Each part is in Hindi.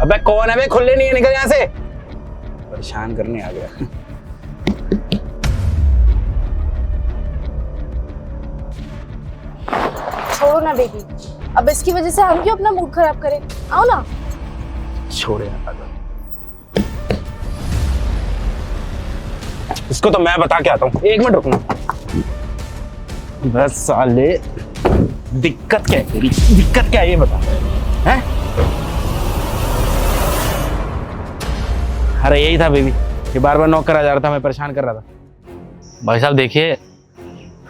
अबे कौन है बे? खुले नहीं है, निकल यहाँ से। परेशान करने आ गया। छोड़ो ना बेबी, अब इसकी वजह से हम क्यों अपना मूड खराब करें। आओ ना। छोड़ यार, इसको तो मैं बता के आता हूँ। 1 मिनट रुकना। बस साले, दिक्कत क्या है तेरी? दिक्कत क्या है ये बता। हैं? अरे यही था बेबी, ये बार बार नॉक करा जा रहा था, मैं परेशान कर रहा था। भाई साहब देखिए,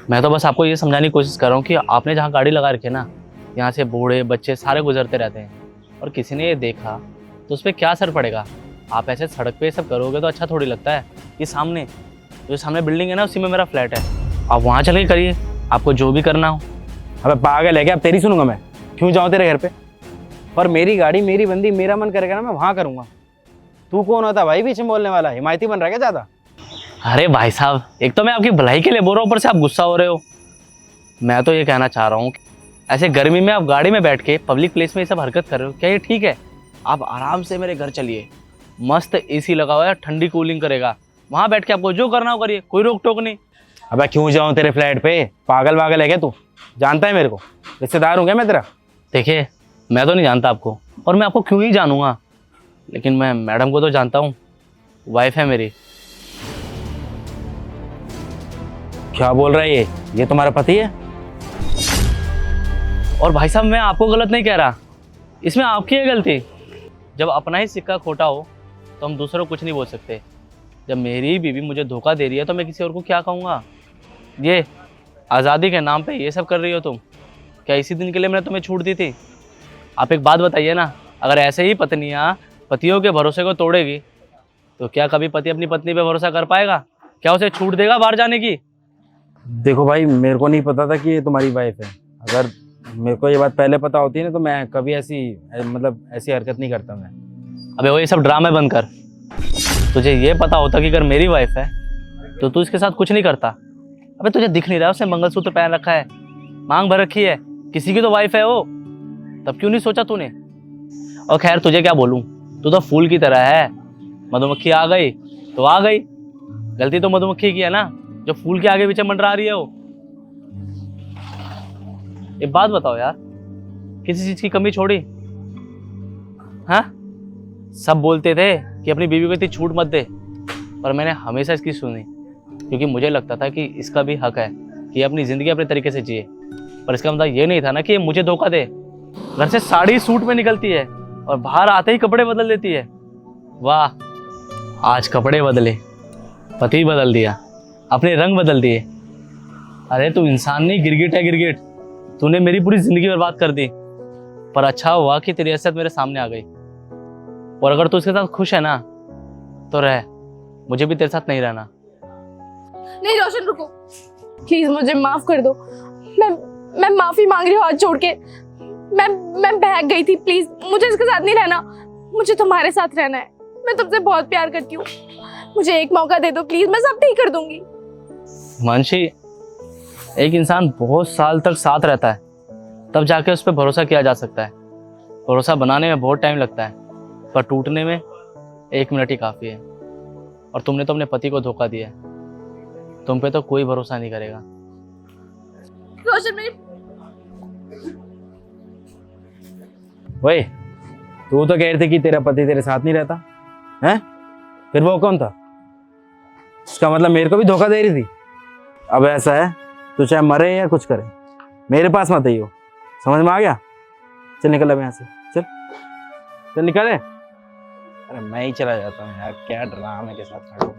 मैं तो बस आपको ये समझाने की कोशिश कर रहा हूँ कि आपने जहाँ गाड़ी लगा रखी है ना, यहाँ से बूढ़े बच्चे सारे गुजरते रहते हैं, और किसी ने ये देखा तो उस पर क्या असर पड़ेगा। आप ऐसे सड़क पे सब करोगे तो अच्छा थोड़ी लगता है। ये सामने जो सामने बिल्डिंग है ना, उसी में मेरा फ्लैट है, आप वहाँ चल के करिए, आपको जो भी करना हो। अबे पागल है क्या? अब तेरी सुनूंगा मैं? क्यों जाऊँ तेरे घर पे? और मेरी गाड़ी, मेरी बंदी, मेरा मन करेगा ना मैं वहाँ करूँगा। तू कौन होता भाई बीच में बोलने वाला? हिमायती बन रहा है क्या ज़्यादा? अरे भाई साहब, एक तो मैं आपकी भलाई के लिए बोल रहा हूँ, ऊपर से आप गुस्सा हो रहे हो। मैं तो ये कहना चाह रहा हूँ, ऐसे गर्मी में आप गाड़ी में बैठ के पब्लिक प्लेस में ये सब हरकत कर रहे हो, क्या ये ठीक है? आप आराम से मेरे घर चलिए, मस्त एसी लगा हुआ है, ठंडी कूलिंग करेगा, वहाँ बैठ के आपको जो करना हो करिए, कोई रोक टोक नहीं। अबे क्यों जाऊँ तेरे फ्लैट पे? पागल वागल है क्या तू? जानता है मेरे को? रिश्तेदार हूँ क्या मैं तेरा? देखिए, मैं तो नहीं जानता आपको, और मैं आपको क्यों ही जानूंगा, लेकिन मैं मैडम को तो जानता हूँ, वाइफ है मेरी। क्या बोल रहा है ये तुम्हारा पति है? और भाई साहब, मैं आपको गलत नहीं कह रहा, इसमें आपकी है गलती। जब अपना ही सिक्का खोटा हो तो हम दूसरों को कुछ नहीं बोल सकते। जब मेरी बीवी मुझे धोखा दे रही है तो मैं किसी और को क्या कहूँगा? ये आज़ादी के नाम पे ये सब कर रही हो तुम? क्या इसी दिन के लिए मैंने तुम्हें छूट दी थी? आप एक बात बताइए ना, अगर ऐसे ही पत्नियाँ पतियों के भरोसे को तोड़ेगी तो क्या कभी पति अपनी पत्नी पे भरोसा कर पाएगा? क्या उसे छूट देगा बाहर जाने की? देखो भाई, मेरे को नहीं पता था कि ये तुम्हारी वाइफ है। अगर मेरे को ये बात पहले पता होती ना तो मैं कभी ऐसी हरकत नहीं करता मैं। अबे वो ये सब ड्रामे बंद कर। तुझे ये पता होता कि अगर मेरी वाइफ है तो तू इसके साथ कुछ नहीं करता। अबे तुझे दिख नहीं रहा उसने मंगलसूत्र पहन रखा है, मांग भर रखी है, किसी की तो वाइफ है वो, तब क्यों नहीं सोचा तूने? और खैर तुझे क्या बोलूं, तू तो फूल की तरह है, मधुमक्खी आ गई तो आ गई। गलती तो मधुमक्खी की है ना, जो फूल के आगे पीछे मंडरा रही है वो। एक बात बताओ यार, किसी चीज की कमी छोड़ी? हाँ, सब बोलते थे कि अपनी बीवी को इतनी छूट मत दे, पर मैंने हमेशा इसकी सुनी, क्योंकि मुझे लगता था कि इसका भी हक है कि ये अपनी जिंदगी अपने तरीके से जिए। पर इसका मतलब ये नहीं था ना कि ये मुझे धोखा दे। घर से साड़ी सूट में निकलती है और बाहर आते ही कपड़े बदल देती है। वाह, आज कपड़े बदले, पति बदल दिया, अपने रंग बदल दिए। अरे तू इंसान नहीं, गिरगिट है गिरगिट। तूने मेरी पूरी जिंदगी बर्बाद कर दी, पर अच्छा हुआ कि तेरी असलियत मेरे सामने आ गई। और अगर तू इसके साथ खुश है ना तो रह, मुझे भी तेरे साथ नहीं रहना। नहीं रोशन, रुको प्लीज, मुझे माफ कर दो। मैं माफी मांग रही हूँ हाथ जोड़ के। मैं बहक गई थी, प्लीज मुझे इसके साथ नहीं रहना, मुझे तुम्हारे साथ रहना है। मैं तुमसे बहुत प्यार करती हूँ, मुझे एक मौका दे दो प्लीज, मैं सब ठीक कर दूंगी। मानसी, एक इंसान बहुत साल तक साथ रहता है तब जाके उस पर भरोसा किया जा सकता है। भरोसा बनाने में बहुत टाइम लगता है, पर टूटने में 1 मिनट ही काफ़ी है। और तुमने तो अपने पति को धोखा दिया है, तुम पे तो कोई भरोसा नहीं करेगा। रोशन मेरी वही, तू तो कह रही थी कि तेरा पति तेरे साथ नहीं रहता है, फिर वो कौन था? उसका मतलब मेरे को भी धोखा दे रही थी। अब ऐसा है, तू चाहे मरे या कुछ करे, मेरे पास मत आइयो, समझ में आ गया? चल निकल अब यहाँ से, चल चल निकल। अरे मैं ही चला जाता हूँ यार, क्या ड्रामे के साथ खड़ा हूँ।